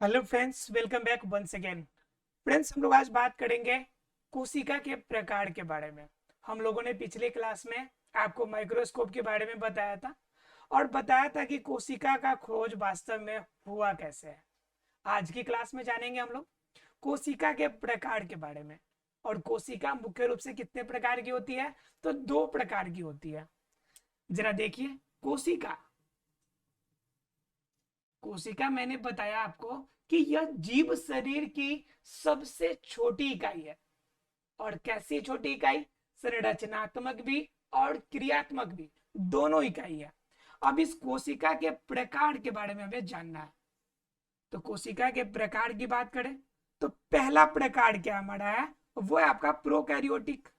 Hello friends, welcome back once again. Friends, हम लोग आज बात करेंगे कोशिका के प्रकार के बारे में। हम लोगों ने पिछले क्लास में आपको माइक्रोस्कोप के बारे में बताया था और बताया था कि कोशिका का खोज वास्तव में हुआ कैसे है। आज की क्लास में जानेंगे हम लोग कोशिका के प्रकार के बारे में। और कोशिका मुख्य रूप से कितने प्रकार की होती है? तो दो प्रकार की होती है। जरा देखिए, कोशिका कोशिका मैंने बताया आपको कि यह जीव शरीर की सबसे छोटी इकाई है। और कैसी छोटी इकाई? संरचनात्मक भी और क्रियात्मक भी, दोनों इकाई है। अब इस कोशिका के प्रकार के बारे में हमें जानना है। तो कोशिका के प्रकार की बात करें तो पहला प्रकार क्या हमारा है? वो है आपका प्रोकैरियोटिक।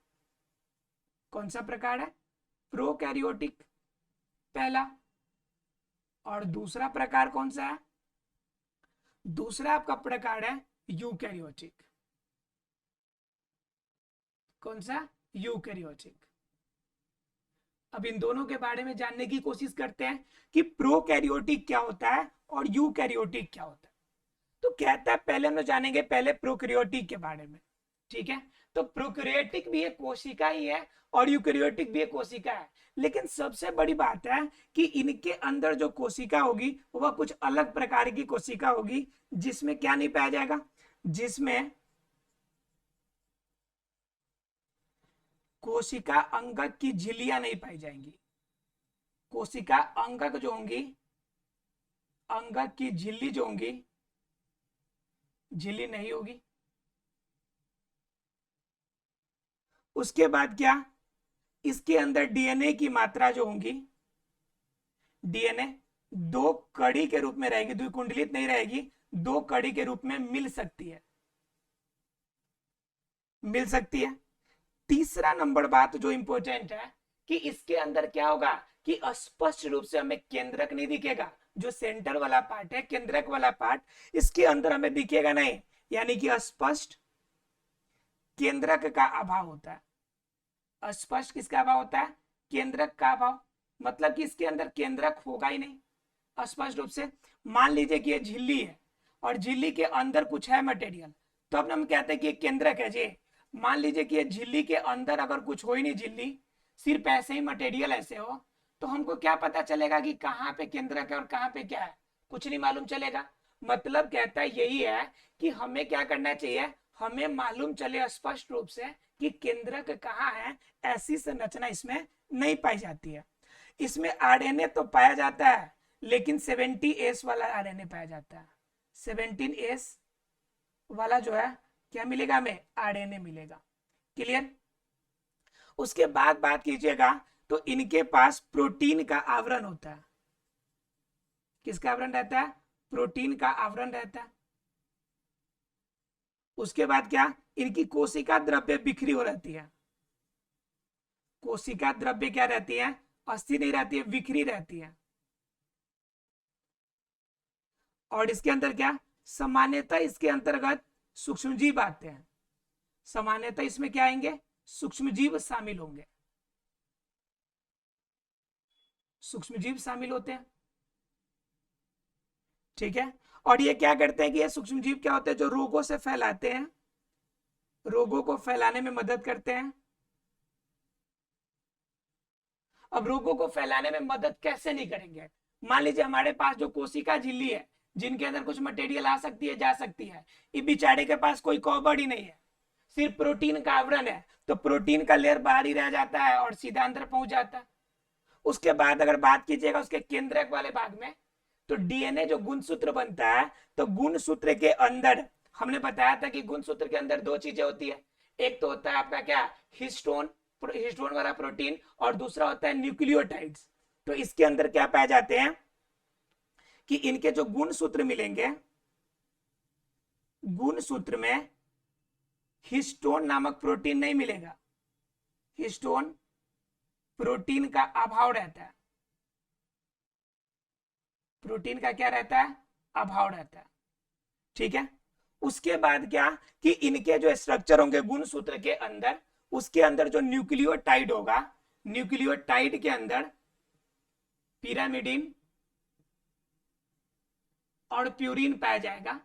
कौन सा प्रकार है? प्रोकैरियोटिक, पहला। और दूसरा प्रकार कौन सा है? दूसरा आपका प्रकार है यूकैरियोटिक। कौन सा? यूकैरियोटिक। अब इन दोनों के बारे में जानने की कोशिश करते हैं कि प्रोकैरियोटिक क्या होता है और यूकैरियोटिक क्या होता है। तो कहता है पहले हम लोग जानेंगे पहले प्रोकैरियोटिक के बारे में। ठीक है, तो प्रोकैरियोटिक भी एक कोशिका ही है और यूकैरियोटिक भी एक कोशिका है। लेकिन सबसे बड़ी बात है कि इनके अंदर जो कोशिका होगी वह कुछ अलग प्रकार की कोशिका होगी, जिसमें क्या नहीं पाया जाएगा? जिसमें कोशिका अंगक की झिल्लियां नहीं पाई जाएंगी। कोशिका अंगक जो होंगी, अंगक की झिल्ली जो होंगी, झिल्ली नहीं होगी। उसके बाद क्या? इसके अंदर डीएनए की मात्रा जो होंगी, डीएनए दो कड़ी के रूप में रहेगी, द्विकुंडलित नहीं रहेगी, दो कड़ी के रूप में मिल सकती है, मिल सकती है। तीसरा नंबर बात जो इंपॉर्टेंट है कि इसके अंदर क्या होगा कि स्पष्ट रूप से हमें केंद्रक नहीं दिखेगा। जो सेंटर वाला पार्ट है, केंद्रक वाला पार्ट, इसके अंदर हमें दिखेगा नहीं, यानी कि स्पष्ट केंद्रक का अभाव होता है। स्पष्ट किसका अभाव होता है? केंद्रक का अभाव। मतलब कि इसके अंदर केंद्रक होगा ही नहीं स्पष्ट रूप से। मान लीजिए कि ये झिल्ली है और झिल्ली के अंदर कुछ है मटेरियल, तो अब हम कहते हैं कि एक केंद्रक है जी। मान लीजिए कि ये झिल्ली के अंदर अगर कुछ हो ही नहीं, झिल्ली सिर्फ ऐसे ही मटेरियल ऐसे हो, तो हमको क्या पता चलेगा कि कहाँ पे केंद्रक है और कहाँ पे क्या है? कुछ नहीं मालूम चलेगा। मतलब कहता है यही है कि हमें क्या करना चाहिए, हमें मालूम चले स्पष्ट रूप से कि केंद्रक कहाँ है। ऐसी संरचना इसमें नहीं पाई जाती है। इसमें आरएनए तो पाया जाता है, लेकिन 70S वाला आरएनए पाया जाता है। 17S वाला जो है, क्या मिलेगा हमें? आरएनए मिलेगा। क्लियर? उसके बाद बात कीजिएगा तो इनके पास प्रोटीन का आवरण होता है। किसका आवरण रहता है? प्रोटीन का आवरण रहता है। उसके बाद क्या? इनकी कोशिका द्रव्य बिखरी हो रहती है। कोशिका द्रव्य क्या रहती है? अस्थिर नहीं रहती है, बिखरी रहती है। और इसके अंदर क्या? सामान्यतः इसके अंतर्गत सूक्ष्मजीव आते हैं। सामान्यतः इसमें क्या आएंगे? सूक्ष्मजीव शामिल होंगे। सूक्ष्मजीव शामिल होते हैं। ठीक है। और ये क्या करते हैं कि ये सूक्ष्मजीव क्या होते हैं? जो रोगों से फैलाते हैं, रोगों को फैलाने में मदद करते हैं। अब रोगों को फैलाने में मदद कैसे नहीं करेंगे? मान लीजिए हमारे पास जो कोशिका झिल्ली है, जिनके अंदर कुछ मटेरियल आ सकती है, जा सकती है, ये बेचारे के पास कोई कॉबर्ड ही नहीं है, सिर्फ प्रोटीन का आवरण है, तो प्रोटीन का लेयर बाहर ही रह जाता है और सीधा अंदर पहुंच जाता है। उसके बाद अगर बात कीजिएगा उसके केंद्रक वाले भाग में, तो डीएनए जो गुणसूत्र बनता है, तो गुणसूत्र के अंदर हमने बताया था कि गुणसूत्र के अंदर दो चीजें होती है। एक तो होता है आपका क्या? हिस्टोन, हिस्टोन वाला प्रोटीन, और दूसरा होता है न्यूक्लियोटाइड्स। तो इसके अंदर क्या पाए जाते हैं कि इनके जो गुणसूत्र मिलेंगे, गुणसूत्र में हिस्टोन नामक प्रोटीन नहीं मिलेगा। हिस्टोन प्रोटीन का अभाव रहता है। प्रोटीन का क्या रहता है? अभाव रहता है। ठीक है। उसके बाद क्या कि इनके जो स्ट्रक्चर होंगे गुणसूत्र के अंदर, उसके अंदर जो न्यूक्लियोटाइड होगा, न्यूक्लियोटाइड के अंदर पिरामिडिन, और प्यूरिन पाया जाएगा,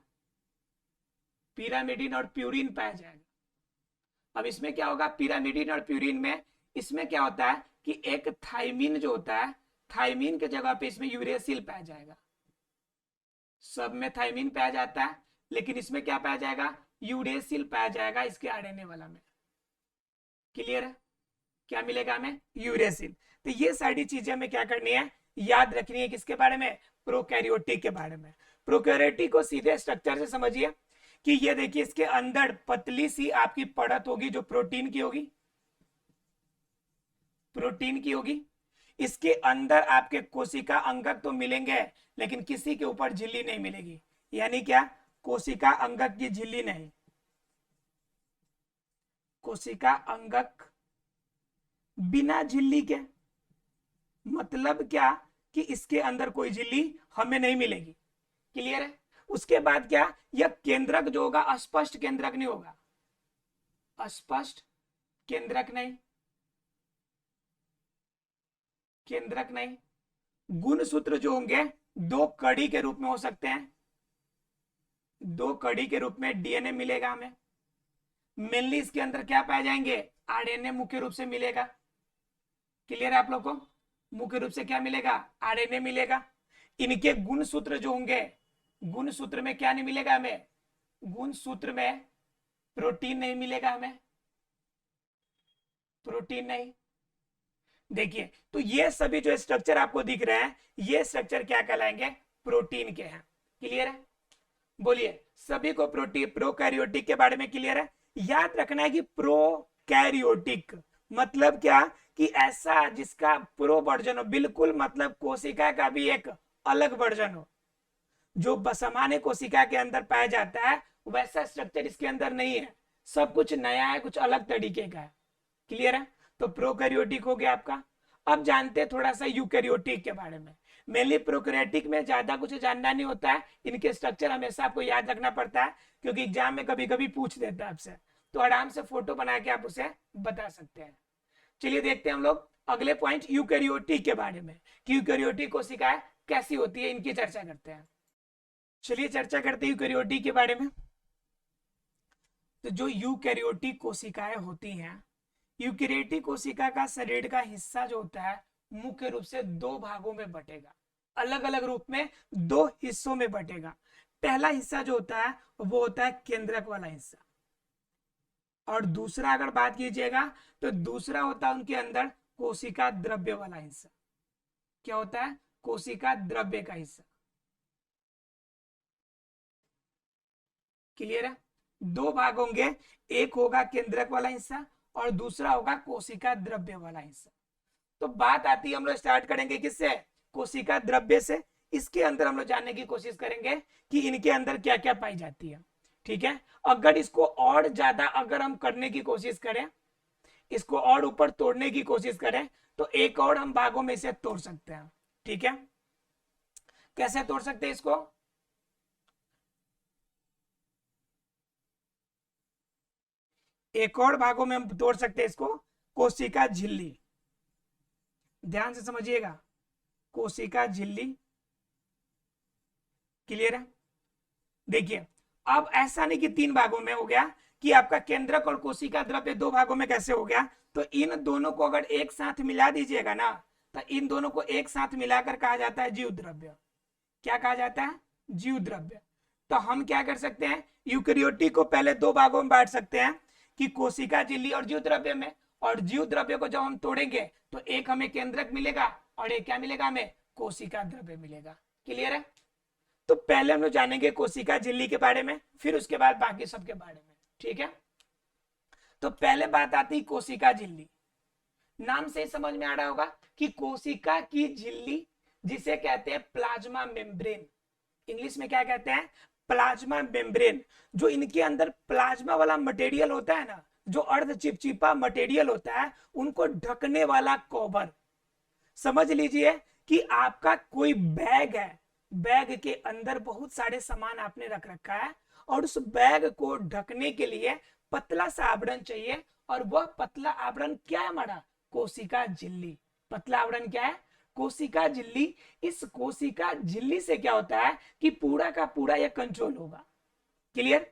पिरामिडिन और प्यूरिन पाया जाएगा। अब इसमें क्या होगा, पिरामिडिन और प्यूरिन में इसमें क्या होता है कि एक थाइमिन जो होता है, थाइमिन के जगह पे इसमें यूरेसिल पाया जाएगा। सब में थाइमिन पाया जाता है, लेकिन इसमें क्या पाया जाएगा, यूरेसिल पाया जाएगा इसके आरएनए वाला में। क्लियर है, क्या मिलेगा हमें, यूरेसिल। तो ये सारी चीजें हमें क्या करनी है, याद रखनी है, किसके बारे में, प्रोकैरियोटिक के बारे में। प्रोकैरियोटिक को सीधे स्ट्रक्चर से समझिए कि ये देखिए इसके अंदर पतली सी आपकी परत होगी जो प्रोटीन की होगी, प्रोटीन की होगी। इसके अंदर आपके कोशिका अंगक तो मिलेंगे, लेकिन किसी के ऊपर झिल्ली नहीं मिलेगी। यानी क्या, कोशिका अंगक की झिल्ली नहीं, कोशिका अंगक बिना झिल्ली के, मतलब क्या कि इसके अंदर कोई झिल्ली हमें नहीं मिलेगी। क्लियर है। उसके बाद क्या, यह केंद्रक जो होगा अस्पष्ट केंद्रक नहीं होगा, अस्पष्ट केंद्रक नहीं, केंद्रक नहीं। गुणसूत्र जो होंगे दो कड़ी के रूप में हो सकते हैं, दो कड़ी के रूप में डीएनए मिलेगा हमें। मेनली इसके अंदर क्या पाए जाएंगे, आरएनए मुख्य रूप से मिलेगा। क्लियर है आप लोग को, मुख्य रूप से क्या मिलेगा, आरएनए मिलेगा। इनके गुणसूत्र जो होंगे, गुणसूत्र में क्या नहीं मिलेगा हमें, गुणसूत्र में प्रोटीन नहीं मिलेगा हमें, प्रोटीन नहीं। देखिए तो ये सभी जो स्ट्रक्चर आपको दिख रहे हैं, ये स्ट्रक्चर क्या कहलाएंगे, प्रोटीन के हैं। क्लियर है, बोलिए सभी को प्रोटीन, प्रोकैरियोटिक के बारे में क्लियर है। याद रखना है कि प्रोकैरियोटिक मतलब क्या, कि ऐसा जिसका प्रो वर्जन हो, बिल्कुल मतलब कोशिका का भी एक अलग वर्जन हो, जो सामान्य कोशिका के अंदर पाया जाता है वैसा स्ट्रक्चर इसके अंदर नहीं है, सब कुछ नया है, कुछ अलग तरीके का है। क्लियर है, तो प्रोकैरियोटिक हो गया आपका। अब जानते हैं थोड़ा सा यूकैरियोटिक के बारे में। मेनली प्रोकैरियोटिक में ज्यादा कुछ जानना नहीं होता है, इनके स्ट्रक्चर हमेशा आपको याद रखना पड़ता है, क्योंकि एग्जाम में कभी कभी पूछ देता है आपसे, तो आराम से फोटो बना के आप उसे बता सकते हैं। चलिए देखते हैं हम लोग अगले पॉइंट यूकैरियोटिक के बारे में, कि यूकैरियोटिक कोशिकाएं कैसी होती है, इनकी चर्चा करते हैं। चलिए चर्चा करते हैं यूकैरियोटिक के बारे में। तो जो यूकैरियोटिक कोशिकाएं होती हैं, यूकैरियोटिक कोशिका का शरीर का हिस्सा जो होता है मुख्य रूप से दो भागों में बटेगा, अलग अलग रूप में दो हिस्सों में बटेगा। पहला हिस्सा जो होता है वो होता है केंद्रक वाला हिस्सा, और दूसरा अगर बात कीजिएगा तो दूसरा होता है उनके अंदर कोशिका द्रव्य वाला हिस्सा। क्या होता है, कोशिका द्रव्य का हिस्सा। क्लियर है, दो भाग होंगे, एक होगा केंद्रक वाला हिस्सा और दूसरा होगा कोशिका द्रव्य वाला हिस्सा। तो बात आती है, हम लोग स्टार्ट करेंगे किससे, कोशिका द्रव्य से। इसके अंदर हम लोग जानने की कोशिश करेंगे कि इनके अंदर क्या क्या पाई जाती है। ठीक है, अगर इसको और ज्यादा अगर हम करने की कोशिश करें, इसको और ऊपर तोड़ने की कोशिश करें, तो एक और हम भागों में इसे तोड़ सकते हैं। ठीक है, कैसे तोड़ सकते हैं इसको, एक और भागों में हम तोड़ सकते हैं इसको, कोशिका झिल्ली। ध्यान से समझिएगा, कोशिका झिल्ली। क्लियर है, देखिए अब ऐसा नहीं कि तीन भागों में हो गया, कि आपका केंद्रक और कोशिका द्रव्य दो भागों में कैसे हो गया, तो इन दोनों को अगर एक साथ मिला दीजिएगा ना, तो इन दोनों को एक साथ मिलाकर कहा जाता है जीव द्रव्य। क्या कहा जाता है, जीव द्रव्य। तो हम क्या कर सकते हैं, यूकैरियोटिक को पहले दो भागों में बांट सकते हैं, कि कोशिका झिल्ली और जीव द्रव्य में। और जीव द्रव्य को जब हम तोड़ेंगे तो एक हमें केंद्रक मिलेगा और एक क्या मिलेगा, हमें कोशिका द्रव्य मिलेगा। क्लियर है, तो पहले हम लोग जानेंगे कोशिका झिल्ली के बारे में, फिर उसके बाद बाकी सब के बारे में। ठीक है, तो पहले बात आती कोशिका झिल्ली। नाम से समझ में आ रहा होगा कि कोशिका की झिल्ली, जिसे कहते हैं प्लाज्मा मेम्ब्रेन, इंग्लिश में क्या कहते हैं, प्लाज्मा मेम्ब्रेन। जो इनके अंदर प्लाज्मा वाला मटेरियल होता है ना, जो अर्ध चिपचिपा मटेरियल होता है, उनको ढकने वाला कवर। समझ लीजिए कि आपका कोई बैग है, बैग के अंदर बहुत सारे सामान आपने रख रखा है, और उस बैग को ढकने के लिए पतला सा आवरण चाहिए, और वह पतला आवरण क्या है हमारा, कोशिका झिल्ली। पतला आवरण क्या है, कोशिका झिल्ली, इस कोशिका झिल्ली से क्या होता है कि पूरा का पूरा यह कंट्रोल होगा। क्लियर?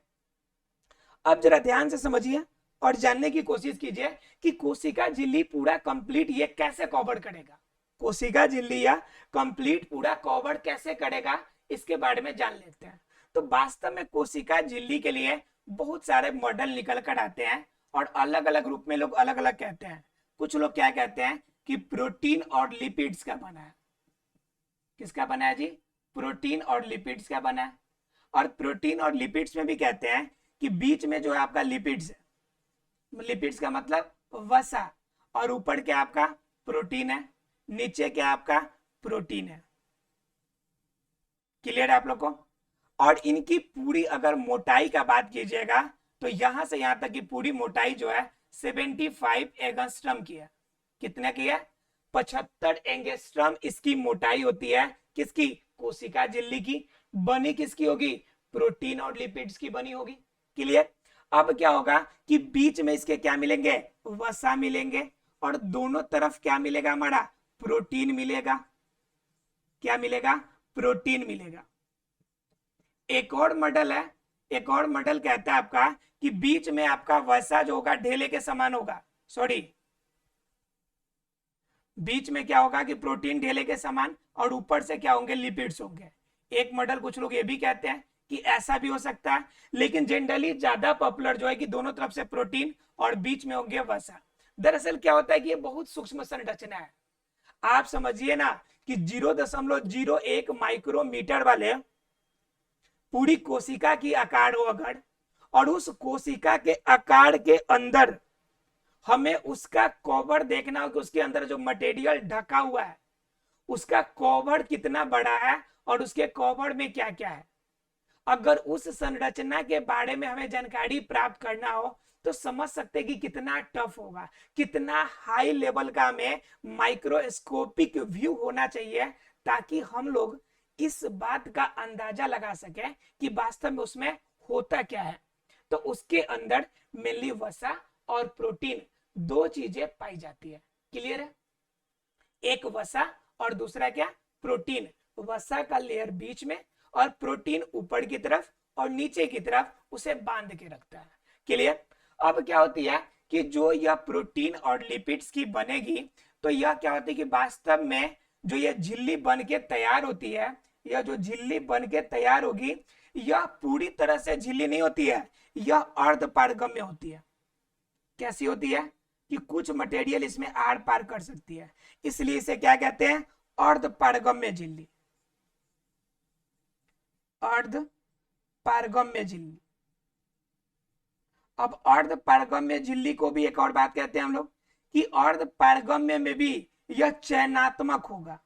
अब जरा ध्यान से समझिए और जानने की कोशिश कीजिए कि कोशिका झिल्ली पूरा कंप्लीट ये कैसे कवर करेगा। कोशिका झिल्ली या कंप्लीट पूरा कवर कैसे करेगा, इसके बारे में जान लेते हैं। तो वास्तव में कोशिका झिल्ली के लिए बहुत सारे मॉडल निकल कर आते हैं और अलग अलग रूप में लोग अलग अलग कहते हैं। कुछ लोग क्या कहते हैं कि प्रोटीन और लिपिड्स का बना है। किसका बना है जी? प्रोटीन और लिपिड्स का बना है। और प्रोटीन और लिपिड्स में भी कहते हैं कि बीच में जो है आपका लिपिड्स है, लिपिड्स का मतलब वसा, और ऊपर क्या आपका प्रोटीन है, नीचे क्या आपका प्रोटीन है। क्लियर है आप लोग को? और इनकी पूरी अगर मोटाई का बात कीजिएगा तो यहां से यहां तक की पूरी मोटाई जो है 75 एंगस्ट्रम की है। कितने की है? 75 एंगस्ट्रम इसकी मोटाई होती है। किसकी? कोशिका झिल्ली की। बनी किसकी होगी? प्रोटीन और लिपिड्स की बनी होगी। क्लियर? अब क्या होगा कि बीच में इसके क्या मिलेंगे? वसा मिलेंगे, और दोनों तरफ क्या मिलेगा? हमारा प्रोटीन मिलेगा। क्या मिलेगा? प्रोटीन मिलेगा। एक और मॉडल है, एक और मॉडल कहता है आपका कि बीच में आपका वसा जो होगा ढेले के समान होगा। सॉरी, बीच में क्या होगा कि प्रोटीन ढेले के समान, और ऊपर से क्या होंगे? लिपिड्स होंगे। एक मॉडल कुछ लोग ये भी कहते हैं कि ऐसा भी हो सकता है, लेकिन जनरली ज्यादा पॉपुलर जो है कि दोनों तरफ से प्रोटीन और बीच में होंगे वसा। दरअसल क्या होता है कि ये बहुत सूक्ष्म संरचना है। आप समझिए ना कि 0.01 माइक्रोमीटर वाले पूरी कोशिका की आकार हो अगर, और उस कोशिका के आकार के अंदर हमें उसका कवर देखना हो कि उसके अंदर जो मटेरियल ढका हुआ है उसका कवर कितना बड़ा है और उसके कवर में क्या क्या है। अगर उस संरचना के बारे में हमें जानकारी प्राप्त करना हो तो समझ सकते हैं कि कितना टफ होगा, कितना हाई लेवल का हमें माइक्रोस्कोपिक व्यू होना चाहिए, ताकि हम लोग इस बात का अंदाजा लगा सके कि वास्तव में उसमें होता क्या है। तो उसके अंदर मेनली वसा और प्रोटीन दो चीजें पाई जाती है। क्लियर है? एक वसा और दूसरा क्या? प्रोटीन। वसा का लेयर बीच में और प्रोटीन ऊपर की तरफ और नीचे की तरफ उसे बांध के रखता है। क्लियर? अब क्या होती है कि जो यह प्रोटीन और लिपिड्स की बनेगी, तो यह क्या होती है कि वास्तव में जो यह झिल्ली बन के तैयार होती है, यह जो झिल्ली बन के तैयार होगी, यह पूरी तरह से झिल्ली नहीं होती है, यह अर्ध पारगम्य होती है। कैसी होती है कि कुछ मटेरियल इसमें आर पार कर सकती है, इसलिए इसे क्या कहते हैं? अर्ध पारगम्य झिल्ली। अर्ध पारगम्य झिल्ली। अब अर्ध पारगम्य झिल्ली को भी एक और बात कहते हैं हम लोग कि अर्ध पारगम्य में भी यह चयनात्मक होगा।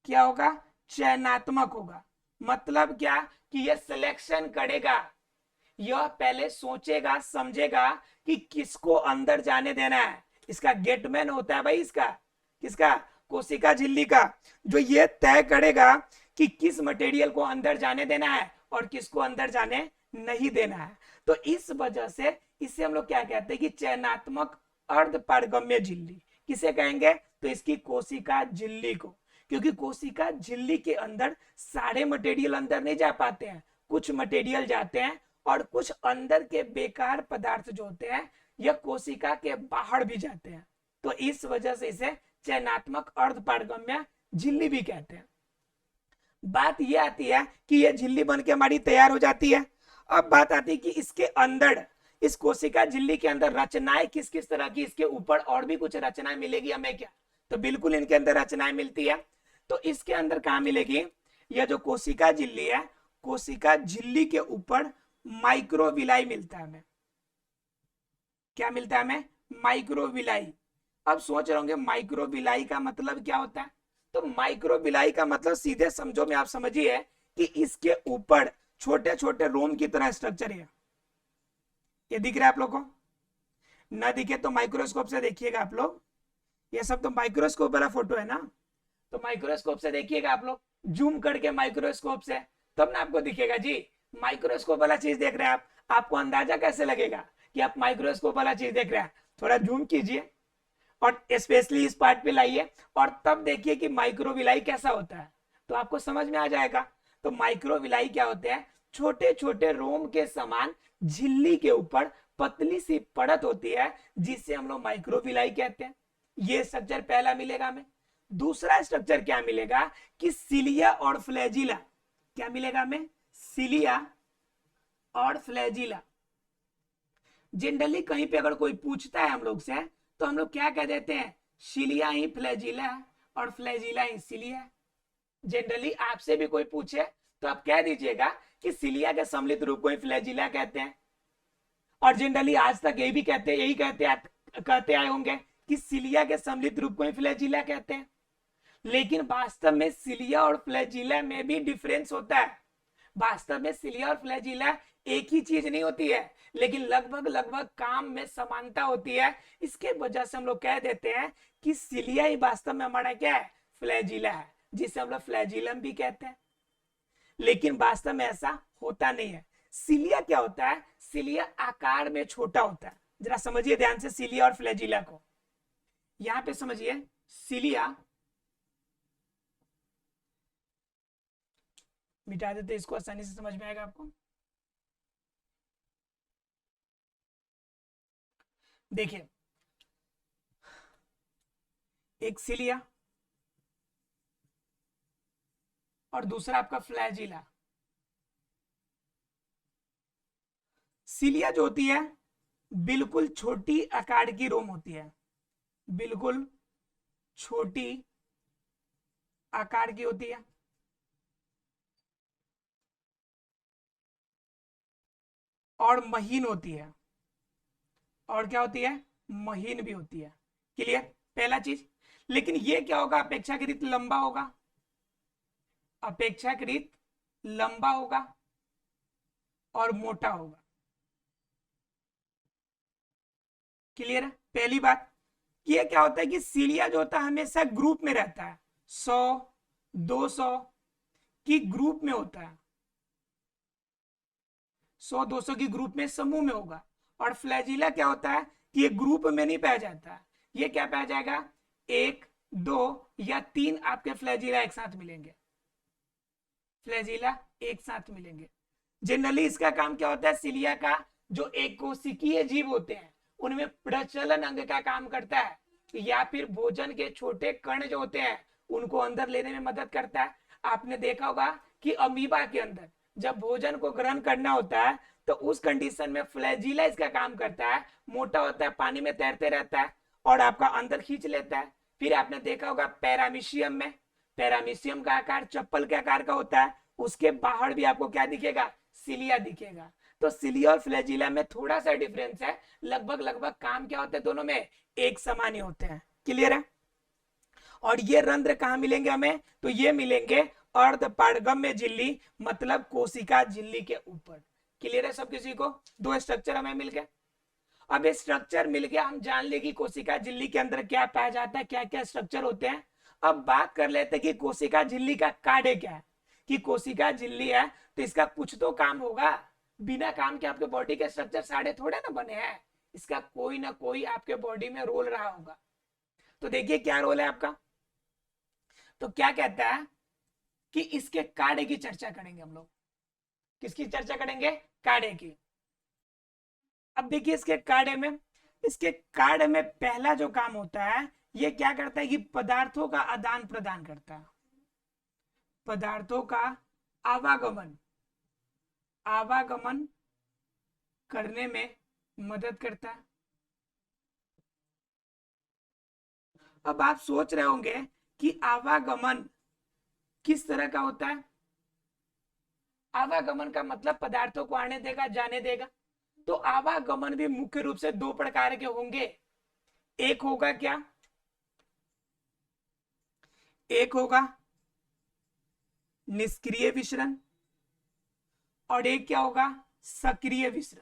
क्या होगा? चयनात्मक होगा। मतलब क्या कि यह सिलेक्शन करेगा, यह पहले सोचेगा समझेगा कि किसको अंदर जाने देना है। इसका गेटमैन होता है भाई, इसका किसका? कोशिका झिल्ली का, जो ये तय करेगा कि किस मटेरियल को अंदर जाने देना है और किसको अंदर जाने नहीं देना है। तो इस वजह से इसे हम लोग क्या कहते हैं कि चयनात्मक अर्ध पारगम्य झिल्ली। किसे कहेंगे? तो इसकी कोशिका झिल्ली को, क्योंकि कोशिका झिल्ली के अंदर सारे मटेरियल अंदर नहीं जा पाते हैं, कुछ मटेरियल जाते हैं, और कुछ अंदर के बेकार पदार्थ जो होते हैं यह कोशिका के बाहर भी जाते हैं। तो इस वजह से इसे चयनात्मक अर्ध पारगम्य झिल्ली भी कहते हैं। बात यह आती है कि यह झिल्ली बन के हमारी तैयार हो जाती है। अब बात आती है कि इसके अंदर, इस कोशिका झिल्ली के अंदर रचनाएं किस किस तरह की, इसके ऊपर और भी कुछ रचनाएं मिलेगी हमें क्या? तो बिल्कुल इनके अंदर रचनाएं मिलती है। तो इसके अंदर कहां मिलेगी? यह जो कोशिका झिल्ली है, कोशिका झिल्ली के ऊपर माइक्रोविलाई मिलता है हमें। क्या मिलता है हमें? माइक्रोविलाई। अब सोच रहे होंगे माइक्रोविलाई का मतलब क्या होता है? तो माइक्रोविलाई का मतलब सीधे समझो में आप समझिए कि इसके ऊपर छोटे छोटे रोम की तरह स्ट्रक्चर है। ये दिख रहा है आप लोग को? ना दिखे तो माइक्रोस्कोप से देखिएगा आप लोग। ये सब तो माइक्रोस्कोप वाला फोटो है ना, तो माइक्रोस्कोप से देखिएगा आप लोग, जूम करके माइक्रोस्कोप से, तब ना आपको दिखेगा जी। माइक्रोस्कोप वाला चीज देख रहे हैं आप, आपको अंदाजा कैसे लगेगा कि आप माइक्रोस्कोप वाला चीज देख रहे हैं? थोड़ा जूम कीजिए, और स्पेशली इस पार्ट पे लाइए और तब देखिए कि माइक्रोविलाई कैसा होता है, तो आपको समझ में आ जाएगा। तो माइक्रोविलाई क्या होते हैं, छोटे छोटे रोम के समान झिल्ली के ऊपर पतली सी परत होती है जिसे हम लोग माइक्रोविलाई कहते हैं। ये स्ट्रक्चर पहला मिलेगा हमें। दूसरा स्ट्रक्चर क्या मिलेगा कि सिलिया और फ्लैजिला, क्या मिलेगा हमें, सिलिया और फ्लैजिला। जनरली कहीं पे अगर कोई पूछता है हम लोग से तो हम लोग क्या कह देते हैं, सिलिया ही फ्लैजिला और फ्लैजिला ही सिलिया। जनरली आपसे भी कोई पूछे तो आप कह दीजिएगा कि सिलिया के सम्मिलित रूप को ही फ्लैजिला कहते हैं। और जनरली आज तक यही कहते आए होंगे कि सिलिया के सम्मिलित रूप को ही फ्लैजिला कहते हैं। लेकिन वास्तव में सिलिया और फ्लैजिला में भी डिफरेंस होता है। वास्तव में सिलिया और फ्लैजिला एक ही चीज नहीं होती है, लेकिन लगभग लगभग काम में समानता होती है। इसके वजह से हम लोग कह देते हैं कि सिलिया ही वास्तव में हमारा क्या है, फ्लैजिला है, जिसे हम लोग फ्लैजिलम भी कहते हैं। लेकिन वास्तव में ऐसा होता नहीं है। सिलिया क्या होता है, सिलिया आकार में छोटा होता है। जरा समझिए ध्यान से सिलिया और फ्लैजिला को, यहां पे समझिए। सिलिया, मिटा देते इसको, आसानी से समझ में आएगा आपको। देखिए, एक सिलिया और दूसरा आपका फ्लैजिला। सिलिया जो होती है बिल्कुल छोटी आकार की रोम होती है, बिल्कुल छोटी आकार की होती है। और महीन होती है। और क्या होती है, महीन भी होती है। क्लियर, पहला चीज। लेकिन ये क्या होगा, अपेक्षाकृत लंबा होगा, अपेक्षाकृत लंबा होगा और मोटा होगा। क्लियर है, पहली बात। ये क्या होता है कि सिलिया जो होता है हमेशा ग्रुप में रहता है, 100 200 की ग्रुप में होता है, 100 200 की ग्रुप में, समूह में होगा। और फ्लैजिला क्या होता है कि ये ग्रुप में नहीं पाया जाता है। ये क्या पाया जाएगा, 1 2 या 3 आपके फ्लैजिला एक साथ मिलेंगे, फ्लैजिला एक साथ मिलेंगे। जनरली इसका काम क्या होता है, सिलिया का जो एक कोशिकीय जीव होते हैं उनमें प्रचलन अंग का काम करता है, या फिर भोजन के छोटे कण जो होते हैं उनको अंदर लेने में मदद करता है। आपने देखा होगा कि अमीबा के अंदर जब भोजन को ग्रहण करना होता है तो उस कंडीशन में फ्लैजिला इसका काम करता है, मोटा होता है, पानी में तैरते रहता है और आपका अंदर खींच लेता है। फिर आपने देखा होगा पैरामीशियम में, पैरामीशियम का आकार चप्पल के आकार का होता है, उसके बाहर भी आपको क्या दिखेगा, सिलिया दिखेगा। तो सिलिया और फ्लैजिला में थोड़ा सा डिफरेंस है, लगभग लगभग काम क्या होते हैं दोनों में एक समान ही होते हैं। क्लियर है। और ये रंध्र कहाँ मिलेंगे हमें, तो ये मिलेंगे अर्धपारगम्य झिल्ली, मतलब कोशिका झिल्ली के ऊपर। क्लियर है सब किसी को, दो स्ट्रक्चर हमें मिल गए। अब ये स्ट्रक्चर मिल गया, हम जान ले कि कोशिका झिल्ली के अंदर क्या पाया जाता है, क्या क्या स्ट्रक्चर होते हैं। अब बात कर लेते हैं कि कोशिका झिल्ली का कार्य क्या है। कि कोशिका झिल्ली है तो इसका कुछ तो काम होगा, बिना काम के आपके बॉडी के स्ट्रक्चर सारे थोड़े ना बने हैं, इसका कोई ना कोई आपके बॉडी में रोल रहा होगा। तो देखिए क्या रोल है आपका, तो क्या कहता है कि इसके कार्य की चर्चा करेंगे हम लोग। किसकी चर्चा करेंगे, कार्य की। अब देखिए इसके कार्य में पहला जो काम होता है, ये क्या करता है कि पदार्थों का आदान प्रदान करता है, पदार्थों का आवागमन करने में मदद करता है। अब आप सोच रहे होंगे कि आवागमन किस तरह का होता है। आवागमन का मतलब पदार्थों को आने देगा, जाने देगा। तो आवागमन भी मुख्य रूप से दो प्रकार के होंगे। एक होगा क्या, एक होगा निष्क्रिय विसरण और एक क्या होगा, सक्रिय विसरण।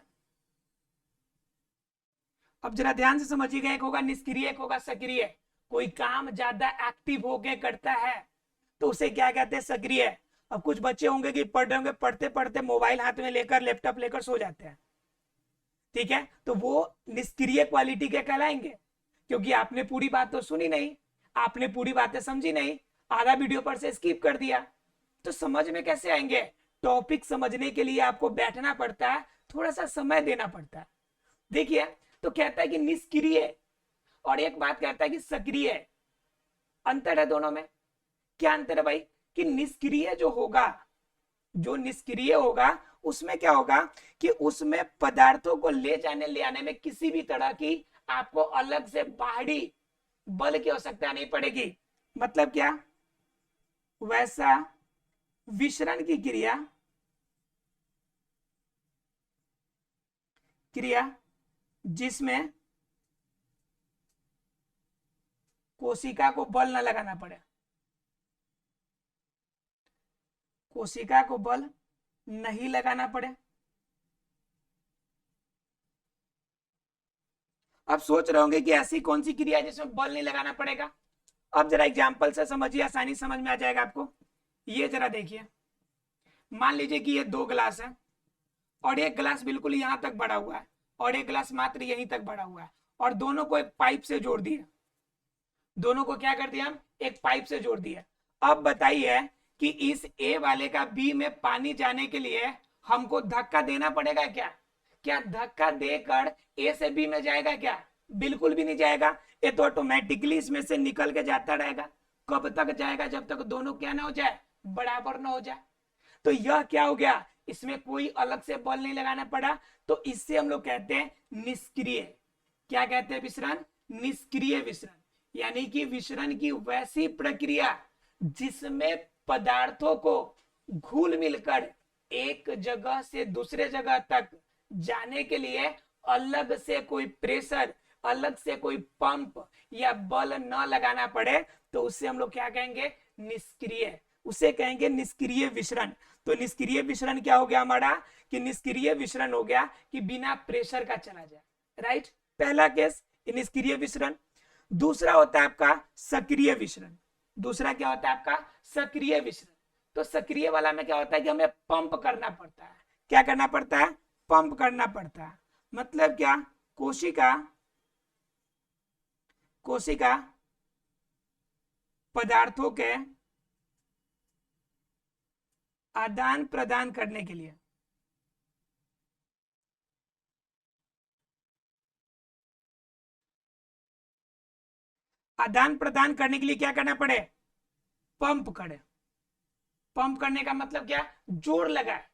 अब जरा ध्यान से समझिएगा, एक होगा निष्क्रिय, एक होगा सक्रिय। कोई काम ज्यादा एक्टिव होके करता है तो उसे क्या कहते हैं, सक्रिय। अब कुछ बच्चे होंगे कि पढ़ रहे होंगे, पढ़ते पढ़ते मोबाइल हाथ में लेकर, लैपटॉप लेकर सो जाते हैं, ठीक है, तो वो निष्क्रिय क्वालिटी के कहलाएंगे। क्योंकि आपने पूरी बात तो सुनी नहीं, आपने पूरी बातें समझी नहीं, आधा वीडियो पर से स्किप कर दिया, तो समझ में कैसे आएंगे? टॉपिक समझने के लिए आपको बैठना पड़ता है, थोड़ा सा समय देना पड़ता है। देखिए, तो कहता है कि निष्क्रिय, और एक बात कहता है कि सक्रिय। अंतर है दोनों में। क्या अंतर है भाई? कि निष्क्रिय जो होगा, जो निष्क्रिय होगा उसमें क्या होगा कि उसमें पदार्थों को ले आने में किसी भी तरह की आपको अलग से बाहरी बल की आवश्यकता नहीं पड़ेगी। मतलब क्या? वैसा विसरण की क्रिया जिसमें कोशिका को बल न लगाना पड़े, कोशिका को बल नहीं लगाना पड़े। अब सोच रहे होंगे कि ऐसी कौन सी क्रिया है जिसमें बल नहीं लगाना पड़ेगा। अब जरा एग्जांपल से समझिए, आसानी समझ में आ जाएगा आपको। ये जरा देखिए, मान लीजिए कि ये 2 गिलास है, और एक गिलास बिल्कुल यहां तक बढ़ा हुआ है, और एक गिलास मात्र यहीं तक बढ़ा हुआ है, और दोनों को एक पाइप से जोड़ दिया। दोनों को क्या कर दिया? हम एक पाइप से जोड़ दिया। अब बताइए कि इस ए वाले का बी में पानी जाने के लिए हमको धक्का देना पड़ेगा क्या? क्या धक्का देकर ए से बी में जाएगा क्या? बिल्कुल भी नहीं जाएगा। ये तो ऑटोमेटिकली इसमें से निकल के जाता रहेगा। कब तक जाएगा? जब तक दोनों क्या ना हो जाए, बराबर ना हो जाए। तो यह क्या हो गया? इसमें कोई अलग से बल नहीं लगाना पड़ा, तो इससे हम लोग कहते हैं निष्क्रिय। क्या कहते हैं? विसरण। निष्क्रिय विसरण, यानी कि विसरण की वैसी प्रक्रिया जिसमें पदार्थों को घुल मिलकर एक जगह से दूसरे जगह तक जाने के लिए अलग से कोई प्रेशर, अलग से कोई पंप या बल न लगाना पड़े, तो उससे हम लोग क्या कहेंगे? निष्क्रिय। उसे कहेंगे निष्क्रिय विसरण। तो निष्क्रिय विसरण क्या हो गया हमारा? कि निष्क्रिय विसरण हो गया कि बिना प्रेशर का चला जाए। राइट, पहला केस निष्क्रिय विसरण। दूसरा होता है आपका सक्रिय विसरण। दूसरा क्या होता है आपका? सक्रिय विसरण। तो सक्रिय वाला में क्या होता है कि हमें पंप करना पड़ता है। क्या करना पड़ता है? पंप करना पड़ता है। मतलब क्या? कोशिका कोशिका पदार्थों के आदान प्रदान करने के लिए क्या करना पड़े? पंप करे। पंप करने का मतलब क्या? जोर लगाए।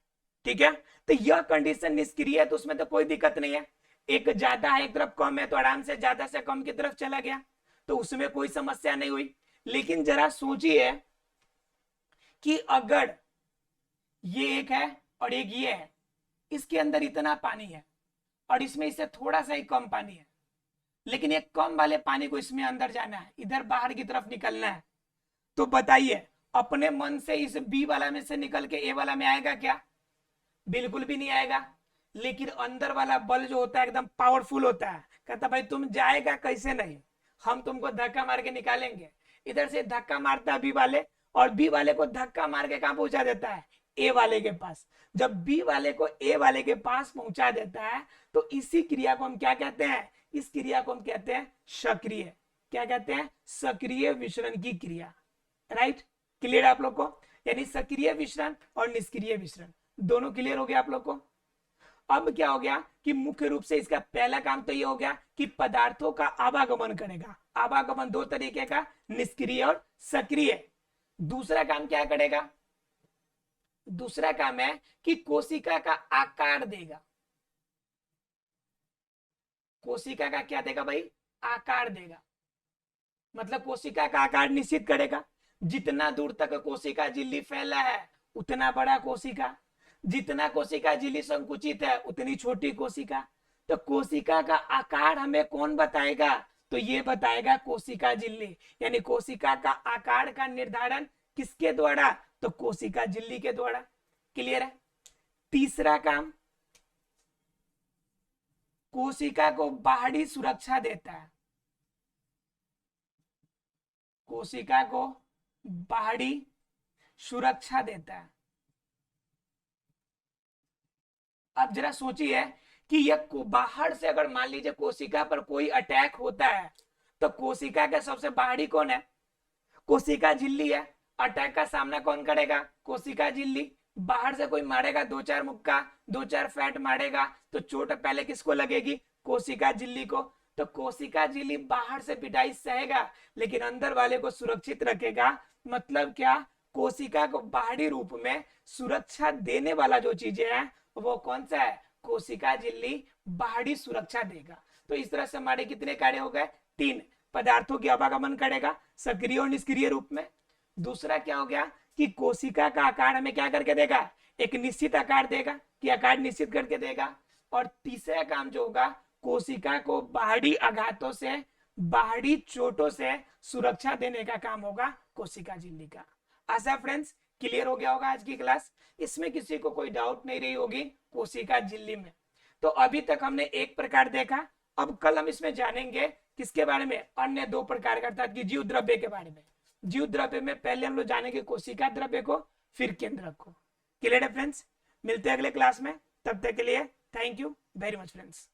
ठीक है, तो यह कंडीशन निष्क्रिय है, तो उसमें तो कोई दिक्कत नहीं है। एक ज्यादा है, एक तरफ कम है, तो आराम से ज्यादा से कम की तरफ चला गया, तो उसमें कोई समस्या नहीं हुई। लेकिन जरा सोचिए कि अगर ये एक है और एक ये है, इसके अंदर इतना पानी है और इसमें इससे थोड़ा सा ही कम पानी है, लेकिन ये कम वाले पानी को इसमें अंदर जाना है, इधर बाहर की तरफ निकलना है, तो बताइए अपने मन से इस बी वाला में से निकल के ए वाला में आएगा क्या? बिल्कुल भी नहीं आएगा। लेकिन अंदर वाला बल जो होता है एकदम पावरफुल होता है, कहता भाई तुम जाएगा कैसे नहीं, हम तुमको धक्का मार के निकालेंगे। इधर से धक्का मारता है बी वाले, और बी वाले को धक्का मार के कहां पहुंचा देता है? ए वाले के पास। जब बी वाले को ए वाले के पास पहुंचा देता है, तो इसी क्रिया को हम क्या कहते हैं? इस क्रिया को हम कहते हैं सक्रिय। क्या कहते हैं? सक्रिय विसरण की क्रिया। राइट, क्लियर आप लोग को? यानी सक्रिय विसरण और निष्क्रिय विसरण दोनों क्लियर हो गया आप लोग को? अब क्या हो गया कि मुख्य रूप से इसका पहला काम तो ये हो गया कि पदार्थों का आवागमन करेगा। आवागमन 2 तरीके का, निष्क्रिय और सक्रिय। दूसरा काम क्या करेगा? दूसरा काम है कि कोशिका का आकार देगा। कोशिका का क्या देगा भाई? आकार देगा। मतलब कोशिका का आकार निश्चित करेगा। जितना दूर तक कोशिका झिल्ली फैला है उतना बड़ा कोशिका, जितना कोशिका झिल्ली संकुचित है उतनी छोटी कोशिका। तो कोशिका का आकार हमें कौन बताएगा? तो ये बताएगा कोशिका झिल्ली। यानी कोशिका का आकार का निर्धारण किसके द्वारा? तो कोशिका झिल्ली के द्वारा। क्लियर है? तीसरा काम, कोशिका को बाहरी सुरक्षा देता है। कोशिका को बाहरी सुरक्षा देता है। अब जरा सोचिए कि यह बाहर से अगर मान लीजिए कोशिका पर कोई अटैक होता है, तो कोशिका का सबसे बाहरी कौन है? कोशिका झिल्ली है। अटैक का सामना कौन करेगा? कोशिका झिल्ली। बाहर से कोई मारेगा, 2-4 मुक्का, 2-4 फैट मारेगा, तो चोट पहले किसको लगेगी? कोशिका झिल्ली को। तो कोशिका झिल्ली बाहर से पिटाई सहेगा लेकिन अंदर वाले को सुरक्षित रखेगा। मतलब क्या? कोशिका को बाहरी रूप में सुरक्षा देने वाला जो चीजें है वो कौन सा है? कोशिका झिल्ली बाहरी सुरक्षा देगा। तो इस तरह से हमारे कितने कार्य हो गए? 3। पदार्थों की आवागमन करेगा सक्रिय और निष्क्रिय रूप में। दूसरा क्या हो गया कि कोशिका का आकार हमें क्या करके देगा? एक निश्चित आकार देगा, कि आकार निश्चित करके देगा। और तीसरा काम जो होगा, कोशिका को बाहरी आघातों से, बाहरी चोटों से सुरक्षा देने का काम होगा कोशिका झिल्ली का। आशा फ्रेंड्स क्लियर हो गया होगा आज की क्लास। इसमें किसी को कोई डाउट नहीं रही होगी कोशिका झिल्ली में। तो अभी तक हमने एक प्रकार देखा, अब कल हम इसमें जानेंगे किसके बारे में? अन्य 2 प्रकार का, अर्थात कि जीव द्रव्य के बारे में। जीव द्रव्य में पहले हम लोग जानेंगे कोशिका द्रव्य को, फिर केंद्रक को। क्लियर है फ्रेंड्स? मिलते हैं अगले क्लास में, तब तक के लिए thank you very much friends.